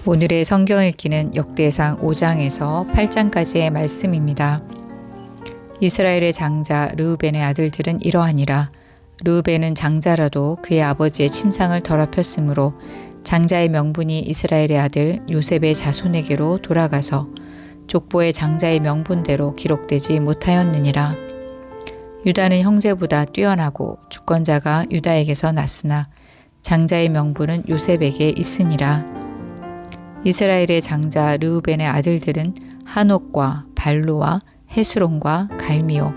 오늘의 성경 읽기는 역대상 5장에서 8장까지의 말씀입니다. 이스라엘의 장자 르우벤의 아들들은 이러하니라. 르우벤은 장자라도 그의 아버지의 침상을 더럽혔으므로 장자의 명분이 이스라엘의 아들 요셉의 자손에게로 돌아가서 족보의 장자의 명분대로 기록되지 못하였느니라. 유다는 형제보다 뛰어나고 주권자가 유다에게서 났으나 장자의 명분은 요셉에게 있으니라. 이스라엘의 장자 르우벤의 아들들은 한옥과 발루와 헤스론과 갈미요.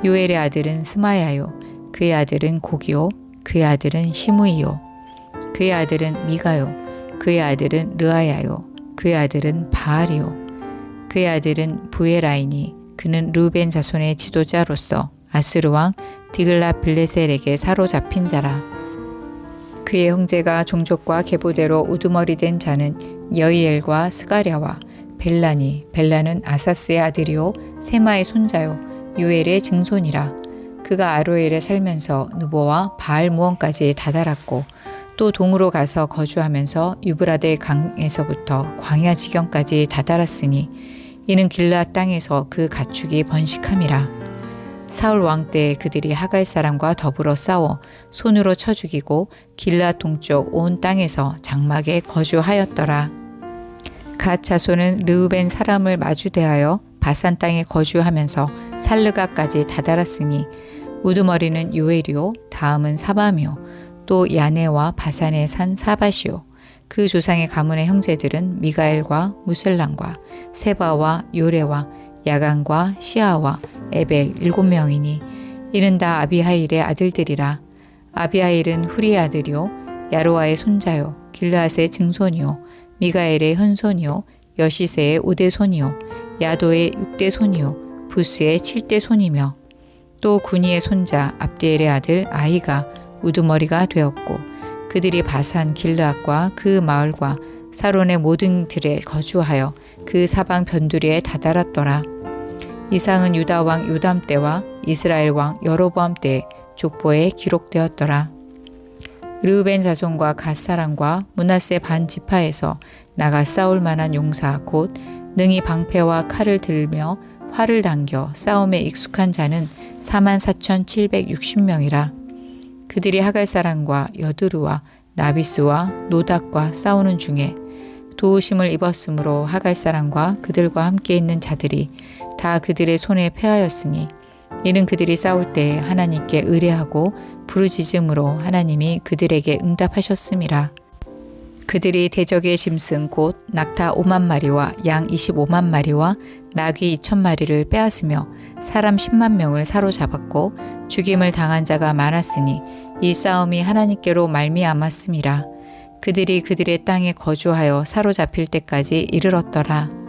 요엘의 아들은 스마야요. 그의 아들은 고기요. 그의 아들은 시므이요. 그의 아들은 미가요. 그의 아들은 르아야요. 그의 아들은 바알이요. 그의 아들은 부에라이니 그는 르우벤 자손의 지도자로서 아스루 왕 디글라 빌레셀에게 사로잡힌 자라. 그의 형제가 종족과 계보대로 우두머리 된 자는 여이엘과 스가랴와 벨라니. 벨라는 아사스의 아들이요 세마의 손자요 요엘의 증손이라. 그가 아로엘에 살면서 누보와 바알 무원까지 다다랐고 또 동으로 가서 거주하면서 유브라데 강에서부터 광야 지경까지 다다랐으니 이는 길르앗 땅에서 그 가축이 번식함이라. 사울 왕 때 그들이 하갈 사람과 더불어 싸워 손으로 쳐 죽이고 길르앗 동쪽 온 땅에서 장막에 거주하였더라. 갓 자손은 르우벤 사람을 마주대하여 바산 땅에 거주하면서 살르가까지 다다랐으니 우두머리는 요엘이요 다음은 사밤이요 또 야네와 바산에 산 사밧이요. 그 조상의 가문의 형제들은 미가엘과 무셀람과 세바와 요레와 야간과 시아와 에벨 7명이니 이는 다 아비하일의 아들들이라. 아비하일은 후리의 아들이요 야로아의 손자요 길르앗의 증손이요 미가엘의 현손이요 여시세의 5대 손이요 야도의 6대 손이요 부스의 7대 손이며 또 구니의 손자 압디엘의 아들 아히가 우두머리가 되었고 그들이 바산 길르앗과 그 마을과 사론의 모든 들에 거주하여 그 사방 변두리에 다다랐더라. 이상은 유다 왕 요담 때와 이스라엘 왕 여로보암 때의 족보에 기록되었더라. 르우벤 자손과 갓 사람과 므낫세 반 지파에서 나가 싸울 만한 용사 곧 능히 방패와 칼을 들며 활을 당겨 싸움에 익숙한 자는 44,760명이라. 그들이 하갈 사람과 여드루와 나비스와 노닥과 싸우는 중에 도우심을 입었으므로 하갈 사람과 그들과 함께 있는 자들이 다 그들의 손에 패하였으니 이는 그들이 싸울 때 하나님께 의뢰하고 부르짖음으로 하나님이 그들에게 응답하셨음이라. 그들이 대적의 짐승 곧 낙타 5만 마리와 양 25만 마리와 나귀 2천 마리를 빼앗으며 사람 10만 명을 사로잡았고 죽임을 당한 자가 많았으니 이 싸움이 하나님께로 말미암았음이라. 그들이 그들의 땅에 거주하여 사로잡힐 때까지 이르렀더라.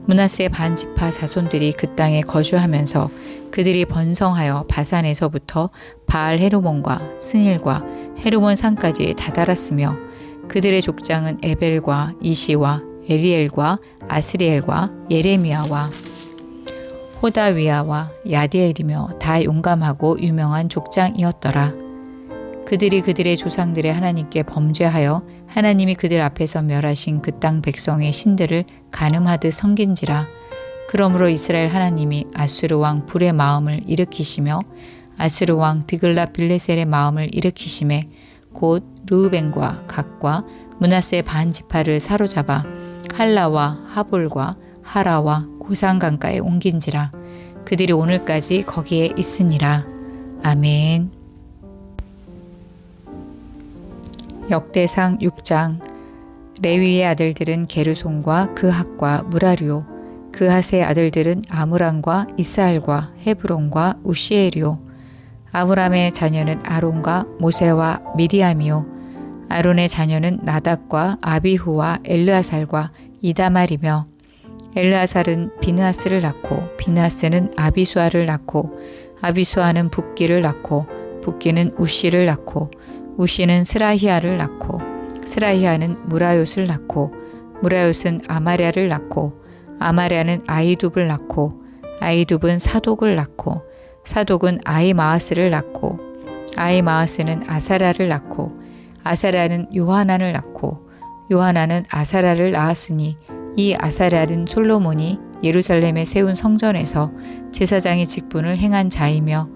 므낫세 반 지파 자손들이 그 땅에 거주하면서 그들이 번성하여 바산에서부터 바알 헤르몬과 스닐과 헤르몬 산까지 다다랐으며 그들의 족장은 에벨과 이시와 에리엘과 아스리엘과 예레미야와 호다위야와 야디엘이며 다 용감하고 유명한 족장이었더라. 그들이 그들의 조상들의 하나님께 범죄하여 하나님이 그들 앞에서 멸하신 그 땅 백성의 신들을 간음하듯 섬긴지라. 그러므로 이스라엘 하나님이 아수르 왕 불의 마음을 일으키시며 아수르 왕 디글라 빌레셀의 마음을 일으키심에 곧 르우벤과 갓과 므낫세 반 지파를 사로잡아 할라와 하볼과 하라와 고산 강가에 옮긴지라. 그들이 오늘까지 거기에 있으니라. 아멘. 역대상 6장. 레위의 아들들은 게르손과 그핫과 무라리요. 그핫의 아들들은 아므람과 이스알과 헤브론과 우시엘이요. 아므람의 자녀는 아론과 모세와 미리암이요. 아론의 자녀는 나답과 아비후와 엘르아살과 이다말이며 엘르아살은 비느하스를 낳고 비느하스는 아비수아를 낳고 아비수아는 붓기를 낳고 붓기는 우시를 낳고 우시는 스라히아를 낳고 스라히아는 무라요스를 낳고 무라요스는 아마랴를 낳고 아마랴는 아이둡을 낳고 아이둡은 사독을 낳고 사독은 아히마아스를 낳고 아히마아스는 아사랴를 낳고 아사랴는 요하난을 낳고 요하나는 아사랴를 낳았으니 이 아사랴는 솔로몬이 예루살렘에 세운 성전에서 제사장의 직분을 행한 자이며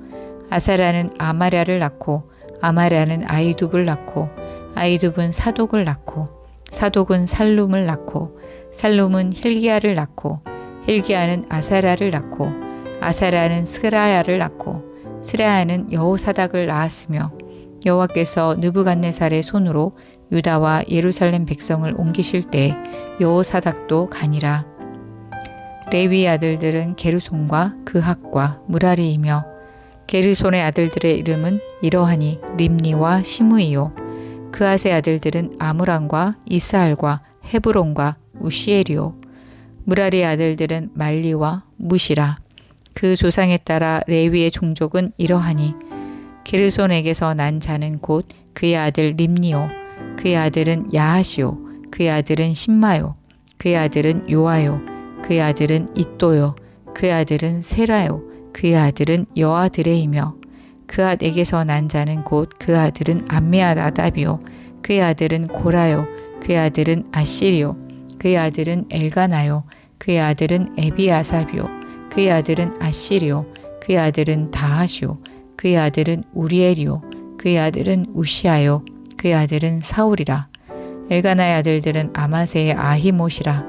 아사랴는 아마랴를 낳고 아마랴는 아이둡을 낳고 아이둡은 사독을 낳고 사독은 살룸을 낳고 살룸은 힐기야를 낳고 힐기야는 아사랴를 낳고 아사랴는 스라야를 낳고 스라야는 여호사닥을 낳았으며 여호와께서 느부갓네살의 손으로 유다와 예루살렘 백성을 옮기실 때 여호사닥도 가니라. 레위의 아들들은 게르손과 그핫과 무라리이며 게르손의 아들들의 이름은 이러하니 림니와 시므이요 그핫의 아들들은 아므람과 이스할과 헤브론과 우시엘이요 무라리의 아들들은 말리와 무시라. 그 조상에 따라 레위의 종족은 이러하니 게르손에게서 난 자는 곧 그의 아들 림니요 그의 아들은 야하시요 그의 아들은 신마요 그의 아들은 요아요 그의 아들은 이또요 그의 아들은 세라요 그의 아들은 여아드레이며 그앗에게서 난 자는 곧 그 아들은 암미아다답이요 그의 아들은 고라요 그의 아들은 아시리요 그의 아들은 엘가나요 그의 아들은 에비아삽이요 그의 아들은 아시리요 그의 아들은 다하시요 그의 아들은 우리엘이요 그의 아들은 우시아요 그의 아들은 사울이라. 엘가나의 아들들은 아마세의 아히못이라.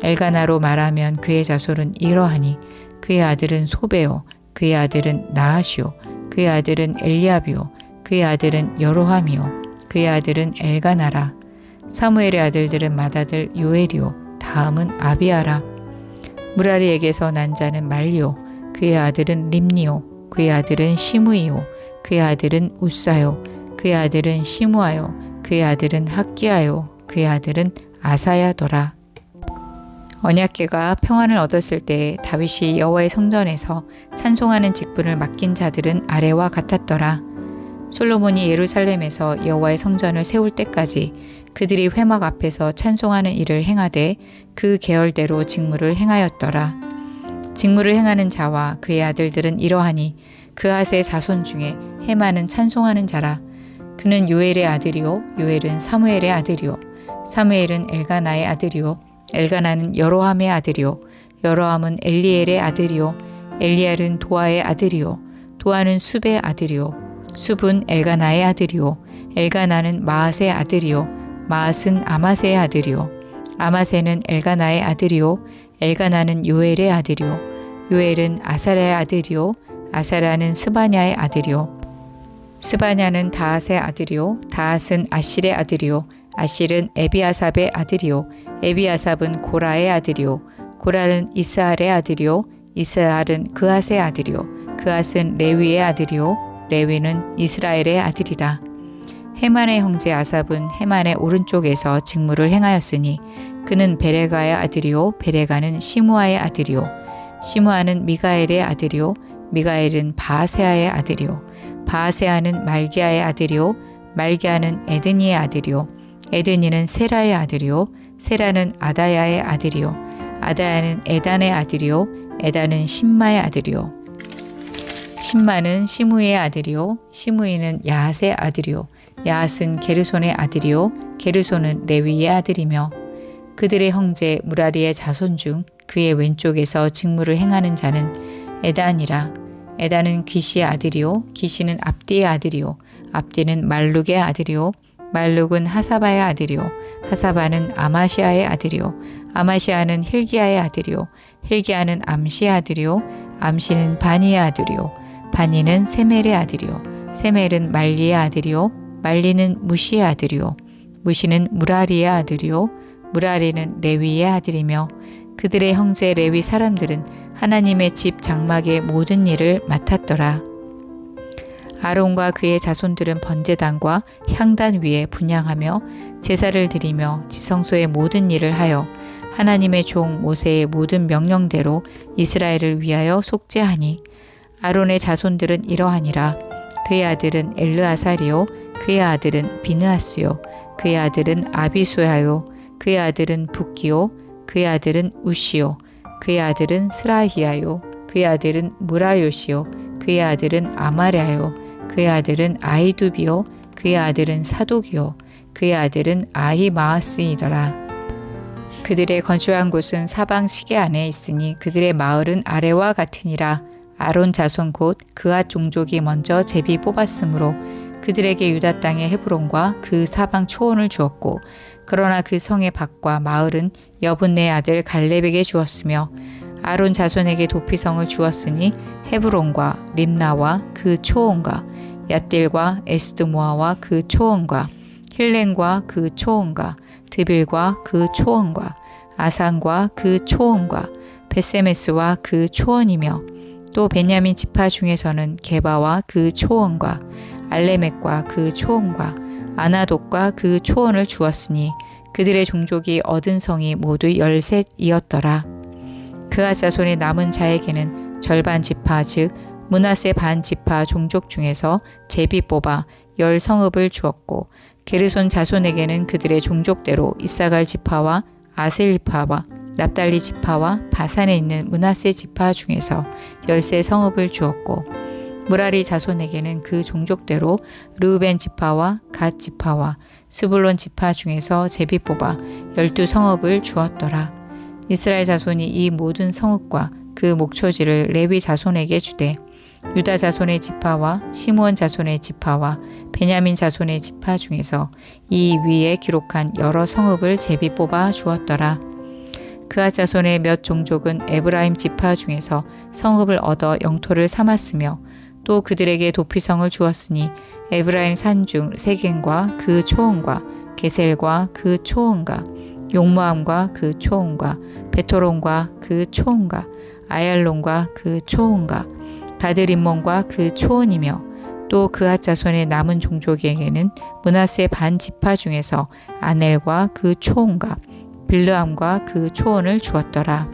엘가나로 말하면 그의 자손은 이러하니 그의 아들은 소베요 그의 아들은 나하시요 그의 아들은 엘리압이요 그의 아들은 여로함이요 그의 아들은 엘가나라. 사무엘의 아들들은 맏아들 요엘이요 다음은 아비아라. 무라리에게서 난 자는 말리요 그의 아들은 림니요 그의 아들은 시므이요 그의 아들은 우사요 그의 아들은 시므아요 그의 아들은 학기야요 그의 아들은 아사야더라. 언약궤가 평안을 얻었을 때 다윗이 여호와의 성전에서 찬송하는 직분을 맡긴 자들은 아래와 같았더라. 솔로몬이 예루살렘에서 여호와의 성전을 세울 때까지 그들이 회막 앞에서 찬송하는 일을 행하되 그 계열대로 직무를 행하였더라. 직무를 행하는 자와 그의 아들들은 이러하니 그핫의 자손 중에 헤만은 찬송하는 자라. 그는 요엘의 아들이요 요엘은 사무엘의 아들이요 사무엘은 엘가나의 아들이요 엘가나는 여로함의 아들이요 여로함은 엘리엘의 아들이요 엘리엘은 도아의 아들이요 도아는 숲의 아들이요 숲은 엘가나의 아들이요 엘가나는 마앗의 아들이요 마앗은 아마세의 아들이요 아마세는 엘가나의 아들이요 엘가나는 요엘의 아들이요 요엘은 아사랴의 아들이요 아사랴는 스바냐의 아들이요 스바냐는 다핫의 아들이요 다핫은 아실의 아들이요 아실은 에비아삽의 아들이요 에비아삽은 고라의 아들이요 고라는 이스할의 아들이요 이스할은 그핫의 아들이요 그핫은 레위의 아들이요 레위는 이스라엘의 아들이라. 헤만의 형제 아삽은 헤만의 오른쪽에서 직무를 행하였으니 그는 베레가의 아들이요 베레가는 시므아의 아들이요 시므아는 미가엘의 아들이요 미가엘은 바아세아의 아들이요 바아세아는 말기야의 아들이요 말기야는 에드니의 아들이요 에드니는 세라의 아들이요 세라는 아다야의 아들이요 아다야는 에단의 아들이요 에단은 신마의 아들이요 신마는 시므이의 아들이요 시므이는 야핫의 아들이요 야핫은 게르손의 아들이요 게르손은 레위의 아들이며 그들의 형제 무라리의 자손 중 그의 왼쪽에서 직무를 행하는 자는 에단이라. 에단은 기시의 아들이요 기시는 압디의 아들이요 압디는 말룩의 아들이요 말룩은 하사바의 아들이요 하사바는 아마시아의 아들이요 아마시아는 힐기야의 아들이요 힐기야는 암시의 아들이요 암시는 바니의 아들이요 바니는 세멜의 아들이요 세멜은 말리의 아들이요 말리는 무시의 아들이요 무시는 무라리의 아들이요 무라리는 레위의 아들이며 그들의 형제 레위 사람들은 하나님의 집 장막의 모든 일을 맡았더라. 아론과 그의 자손들은 번제단과 향단 위에 분향하며 제사를 드리며 지성소의 모든 일을 하여 하나님의 종 모세의 모든 명령대로 이스라엘을 위하여 속죄하니 아론의 자손들은 이러하니라. 그의 아들은 엘르아살이요 그의 아들은 비느하스요 그의 아들은 아비수야요 그의 아들은 붓기요 그의 아들은 우시요 그의 아들은 스라히야요 그의 아들은 무라요시요 그의 아들은 아마랴요 그의 아들은 아이두비요 그의 아들은 사독이요 그의 아들은 아히마아스이더라. 그들의 건축한 곳은 사방 시계 안에 있으니 그들의 마을은 아래와 같으니라. 아론 자손 곧 그앗 종족이 먼저 제비 뽑았으므로 그들에게 유다 땅의 헤브론과 그 사방 초원을 주었고, 그러나 그 성의 밭과 마을은 여분네 아들 갈렙에게 주었으며, 아론 자손에게 도피성을 주었으니 헤브론과 림나와 그 초원과 얏딜과 에스드모아와 그 초원과 힐렌과 그 초원과 드빌과 그 초원과 아산과 그 초원과 베세메스와 그 초원이며, 또 베냐민 지파 중에서는 게바와 그 초원과 알레멕과 그 초원과 아나돗과 그 초원을 주었으니 그들의 종족이 얻은 성이 모두 13이었더라. 그앗 자손의 남은 자에게는 절반 지파 즉 므낫세 반 지파 종족 중에서 제비 뽑아 10성읍을 주었고, 게르손 자손에게는 그들의 종족대로 이사갈 지파와 아셀 지파와 납달리 지파와 바산에 있는 므낫세 지파 중에서 13성읍을 주었고, 무라리 자손에게는 그 종족대로 르우벤 지파와 갓 지파와 스불론 지파 중에서 제비 뽑아 12성읍을 주었더라. 이스라엘 자손이 이 모든 성읍과 그 목초지를 레위 자손에게 주되, 유다 자손의 지파와 시므온 자손의 지파와 베냐민 자손의 지파 중에서 이 위에 기록한 여러 성읍을 제비 뽑아 주었더라. 그앗 자손의 몇 종족은 에브라임 지파 중에서 성읍을 얻어 영토를 삼았으며, 또 그들에게 도피성을 주었으니 에브라임 산중 세겐과 그 초원과 게셀과 그 초원과 용무암과 그 초원과 베토론과 그 초원과 아얄론과 그 초원과 가드림몬과 그 초원이며, 또 그앗 자손의 남은 종족에게는 므낫세 반 지파 중에서 아넬과 그 초원과 빌르암과 그 초원을 주었더라.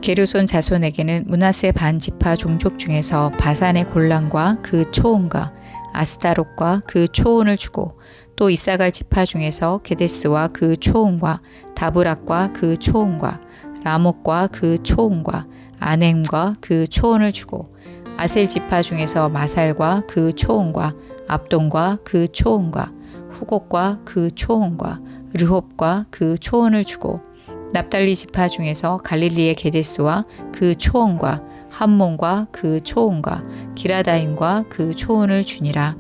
게르손 자손에게는 므낫세 반 지파 종족 중에서 바산의 골란과 그 초원과 아스타롯과 그 초원을 주고, 또 이사갈 지파 중에서 게데스와 그 초원과 다브락과 그 초원과 라목과 그 초원과 아넴과 그 초원을 주고, 아셀 지파 중에서 마살과 그 초원과 압돈과 그 초원과 후곡과 그 초원과 르홉과 그 초원을 주고, 납달리 지파 중에서 갈릴리의 게데스와 그 초원과 함몬과 그 초원과 기라다임과 그 초원을 주니라.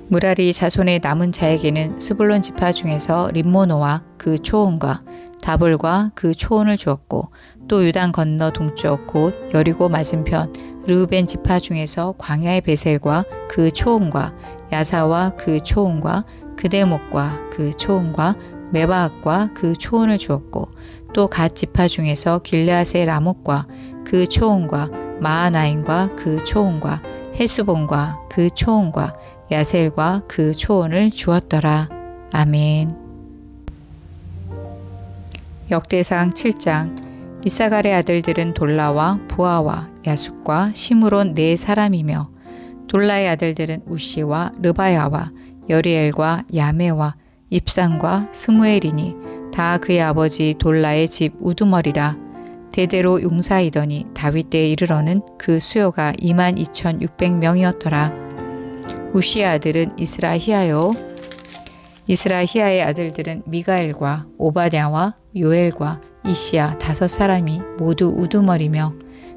무라리 자손의 남은 자에게는 스불론 지파 중에서 림모노와 그 초원과 다볼과 그 초원을 주었고, 또 유단 건너 동쪽 곧 여리고 맞은편 르우벤 지파 중에서 광야의 베셀과 그 초원과 야사와 그 초원과 그대목과 그 초원과 메바악과 그 초원을 주었고, 또 갓 지파 중에서 길르앗의 라목과 그 초원과 마하나임과 그 초원과 헤스본과 그 초원과 야셀과 그 초원을 주었더라. 아멘. 역대상 7장. 이사갈의 아들들은 돌라와 부하와 야숫과 시므론 네 사람이며, 돌라의 아들들은 우시와 르바야와 여리엘과 야메와 입산과 스무엘이니 다 그의 아버지 돌라의 집 우두머리라. 대대로 용사이더니 다윗 때에 이르러는 그 수요가 22,600명이었더라. 우시의 아들은 이스라히야요. 이스라히야의 아들들은 미가엘과 오바댜와 요엘과 이시야 5사람이 모두 우두머리며,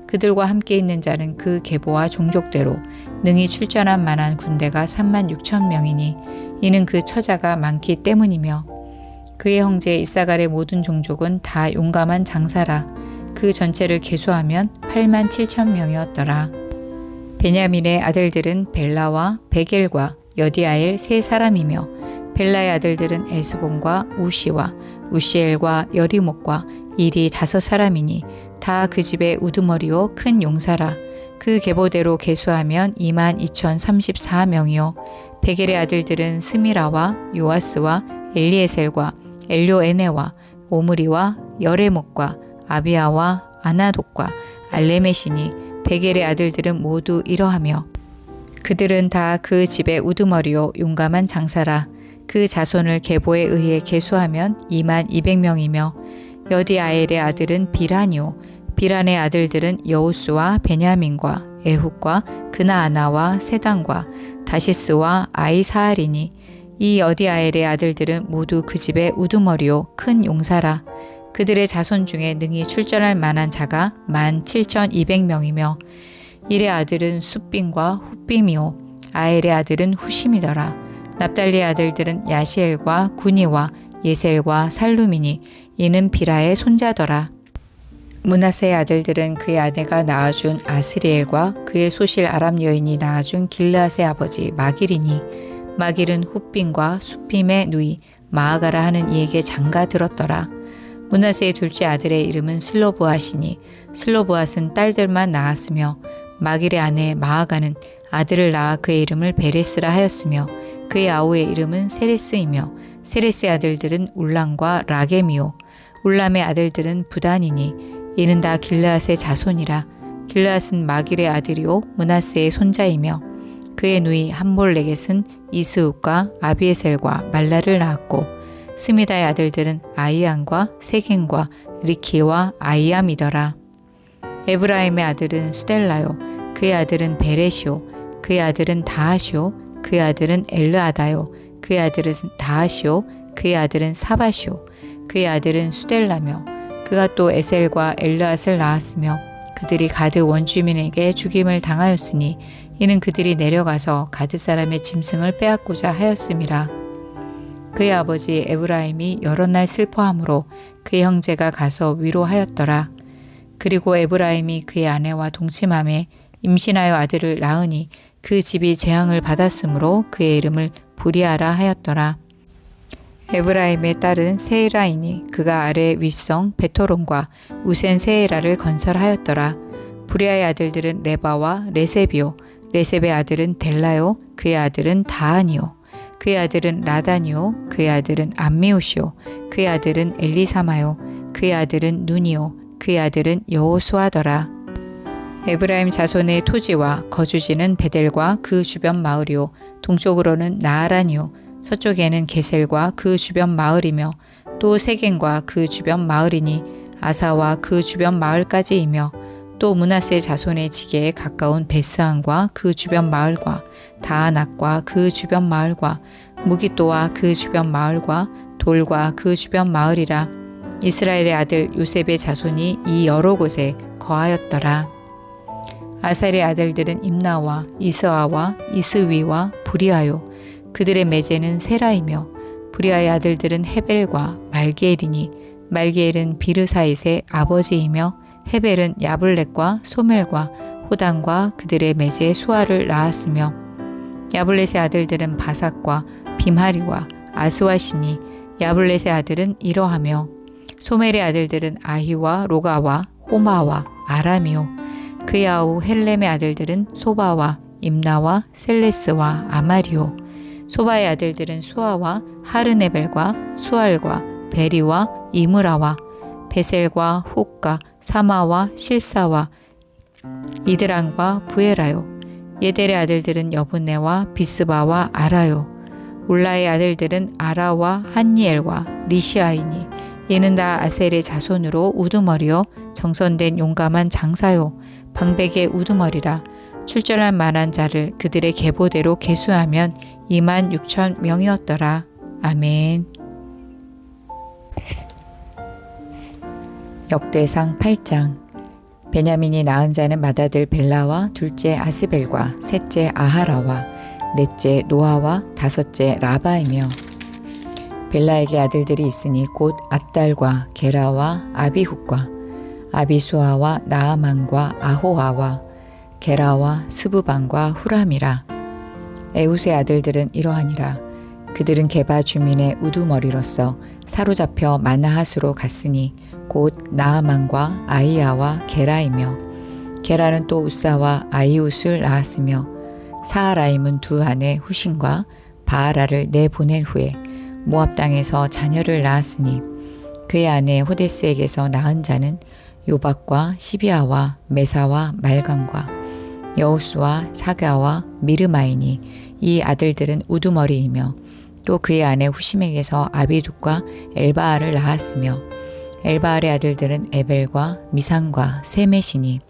그들과 함께 있는 자는 그 계보와 종족대로 능히 출전할 만한 군대가 36,000명이니 이는 그 처자가 많기 때문이며, 그의 형제 이사갈의 모든 종족은 다 용감한 장사라. 그 전체를 계수하면 87,000명이었더라. 베냐민의 아들들은 벨라와 베겔과 여디아엘 3사람이며, 벨라의 아들들은 에스본과 우시와 우시엘과 여리목과 일이 5사람이니 다 그 집의 우두머리요 큰 용사라. 그 계보대로 계수하면 22,034명이요. 베겔의 아들들은 스미라와 요아스와 엘리에셀과 엘료에네와 오므리와 여레목과 아비아와 아나돗과 알레메시니 베겔의 아들들은 모두 이러하며, 그들은 다 그 집의 우두머리요 용감한 장사라. 그 자손을 계보에 의해 계수하면 22,000명이며, 여디아엘의 아들은 비란이요. 비란의 아들들은 여우스와 베냐민과 에훗과 그나아나와 세단과 다시스와 아이사알이니 이 여디아엘의 아들들은 모두 그 집의 우두머리요 큰 용사라. 그들의 자손 중에 능히 출전할 만한 자가 17,200명이며 일의 아들은 숫빔과 훗빔이요 아엘의 아들은 후심이더라. 납달리의 아들들은 야시엘과 구니와 예셀과 살루미니 이는 비라의 손자더라. 므낫세의 아들들은 그의 아내가 낳아준 아스리엘과 그의 소실 아람 여인이 낳아준 길르앗의 아버지 마길이니 마길은 훗빔과 숫빔의 누이 마아가라 하는 이에게 장가 들었더라. 므낫세의 둘째 아들의 이름은 슬로브앗이니 슬로브앗은 딸들만 낳았으며 마길의 아내 마아가는 아들을 낳아 그의 이름을 베레스라 하였으며 그의 아우의 이름은 세레스이며 세레스의 아들들은 울람과 라겜이요 울람의 아들들은 부단이니 이는 다 길르앗의 자손이라. 길르앗은 마길의 아들이요 므낫세의 손자이며 그의 누이 함몰레겟은 이스욱과 아비에셀과 말라를 낳았고 스미다의 아들들은 아이안과 세겐과 리키와 아이암이더라. 에브라임의 아들은 수델라요 그의 아들은 베레시오 그의 아들은 다하시오 그의 아들은 엘르아다요 그의 아들은 다하시오 그의 아들은 사바시오 그의 아들은 수델라며 그가 또 에셀과 엘르앗을 낳았으며 그들이 가드 원주민에게 죽임을 당하였으니 이는 그들이 내려가서 가드 사람의 짐승을 빼앗고자 하였음이라. 그의 아버지 에브라임이 여러 날 슬퍼함으로 그의 형제가 가서 위로하였더라. 그리고 에브라임이 그의 아내와 동침함에 임신하여 아들을 낳으니 그 집이 재앙을 받았으므로 그의 이름을 부리아라 하였더라. 에브라임의 딸은 세에라이니 그가 아래 윗성 베토론과 우센 세에라를 건설하였더라. 부리아의 아들들은 레바와 레셉이요 레셉의 아들은 델라요 그의 아들은 다한이요 그의 아들은 라단이요 그의 아들은 암미우시요 그의 아들은 엘리사마요 그의 아들은 눈이요 그의 아들은 여호수아더라. 에브라임 자손의 토지와 거주지는 베델과 그 주변 마을이요 동쪽으로는 나아란이요 서쪽에는 게셀과 그 주변 마을이며 또 세겐과 그 주변 마을이니 아사와 그 주변 마을까지이며 또 므낫세 자손의 지게에 가까운 베스안과 그 주변 마을과 다아낙과 그 주변 마을과 무기또와 그 주변 마을과 돌과 그 주변 마을이라. 이스라엘의 아들 요셉의 자손이 이 여러 곳에 거하였더라. 아살의 아들들은 임나와 이스아와 이스위와 부리아요 그들의 매제는 세라이며 부리아의 아들들은 헤벨과 말기엘이니 말기엘은 비르사잇의 아버지이며 헤벨은 야블렛과 소멜과 호단과 그들의 매제 수아를 낳았으며 야블렛의 아들들은 바삭과 빔하리와 아스와시니 야블렛의 아들은 이러하며 소멜의 아들들은 아히와 로가와 호마와 아람이요 그의 아우 헬렘의 아들들은 소바와 임나와 셀레스와 아마리오 소바의 아들들은 수아와 하르네벨과 수알과 베리와 이므라와 베셀과 훅과 사마와 실사와 이드랑과 부에라요 예델의 아들들은 여분네와 비스바와 아라요 울라의 아들들은 아라와 한니엘과 리시아이니 이는 다 아셀의 자손으로 우두머리요 정선된 용감한 장사요 방백의 우두머리라. 출전할 만한 자를 그들의 계보대로 계수하면 26,000명이었더라. 아멘. 역대상 8장. 베냐민이 낳은 자는 맏아들 벨라와 둘째 아스벨과 셋째 아하라와 넷째 노아와 다섯째 라바이며 벨라에게 아들들이 있으니 곧 앗달과 게라와 아비훗과 아비수아와 나아만과 아호아와 게라와 스부반과 후람이라. 에웃의 아들들은 이러하니라. 그들은 게바 주민의 우두머리로서 사로잡혀 마나핫으로 갔으니 곧 나아만과 아이야와 게라이며 게라는 또 우사와 아이웃을 낳았으며 사하라임은 두 아내 후신과 바아라를 내보낸 후에 모압 땅에서 자녀를 낳았으니 그의 아내 호데스에게서 낳은 자는 요박과 시비아와 메사와 말간과 여우스와 사가와 미르마이니 이 아들들은 우두머리이며 또 그의 아내 후심에게서 아비둑과 엘바알을 낳았으며 엘바알의 아들들은 에벨과 미산과 세메시니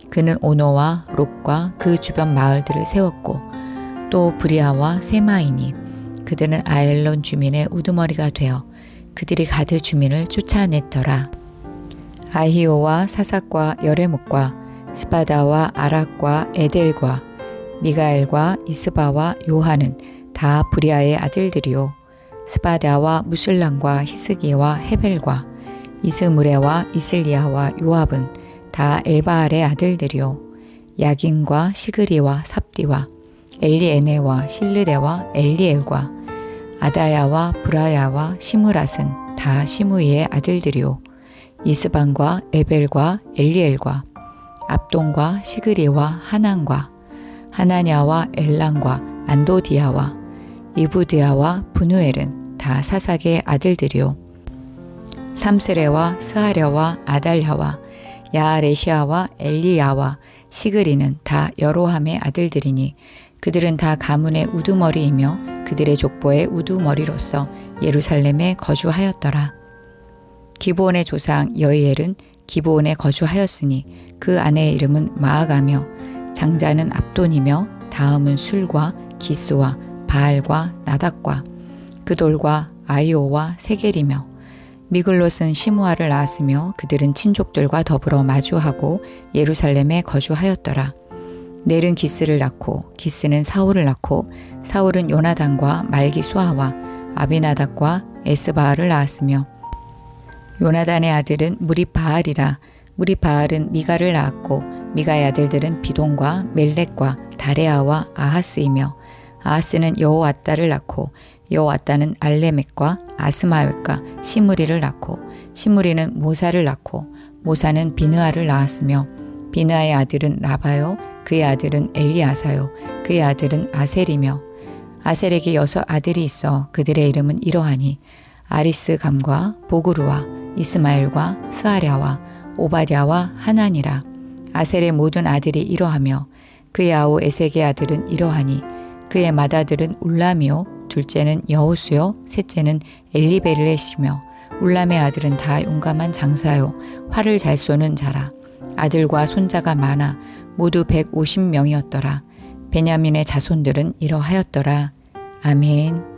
그는 오노와 롯과 그 주변 마을들을 세웠고 또 브리아와 세마이니 그들은 아엘론 주민의 우두머리가 되어 그들이 가드 주민을 쫓아냈더라. 아히오와 사삭과 여레목과 스바다와 아락과 에델과 미가엘과 이스바와 요한은 다 브리아의 아들들이요. 스바다와 무술람과 히스기와 헤벨과 이스무레와 이슬리아와 요압은 다 엘바알의 아들들이요. 야긴과 시그리와 삽디와 엘리에네와 실르데와 엘리엘과 아다야와 브라야와 시무랏은 다 시무이의 아들들이요. 이스반과 에벨과 엘리엘과 압돈과 시그리와 하난과 하나냐와 엘랑과 안도디아와 이부드야와 분우엘은 다 사삭의 아들들이요. 삼스레와 스하랴와 아달랴와 야아레시아와 엘리야와 시그리는 다 여로함의 아들들이니 그들은 다 가문의 우두머리이며 그들의 족보의 우두머리로서 예루살렘에 거주하였더라. 기브온의 조상 여이엘은 기브온에 거주하였으니 그 아내의 이름은 마아가며 장자는 압돈이며 다음은 술과 기스와 바알과 나닥과 그돌과 아이오와 세겔이며 미글롯은 시므아를 낳았으며 그들은 친족들과 더불어 마주하고 예루살렘에 거주하였더라. 넬은 기스를 낳고 기스는 사울을 낳고 사울은 요나단과 말기수아와 아비나답과 에스바알을 낳았으며 요나단의 아들은 무리바알이라. 무리바알은 미가를 낳았고 미가의 아들들은 비돈과 멜렉과 다레아와 아하스이며 아하스는 여호앗다를 낳고 여호앗다는 알레멕과 아스마웻과 시므리를 낳고 시므리는 모사를 낳고 모사는 비느아를 낳았으며 비느아의 아들은 라바요 그의 아들은 엘리아사요 그의 아들은 아셀이며 아셀에게 6 아들이 있어 그들의 이름은 이러하니 아리스감과 보그루와 이스마엘과 스하랴와 오바댜와 하난이라. 아셀의 모든 아들이 이러하며 그의 아우 에색의 아들은 이러하니 그의 맏아들은 울람이요 둘째는 여호수요 셋째는 엘리베르렛이며 울람의 아들은 다 용감한 장사요 활을 잘 쏘는 자라. 아들과 손자가 많아 모두 150명이었더라. 베냐민의 자손들은 이러하였더라. 아멘.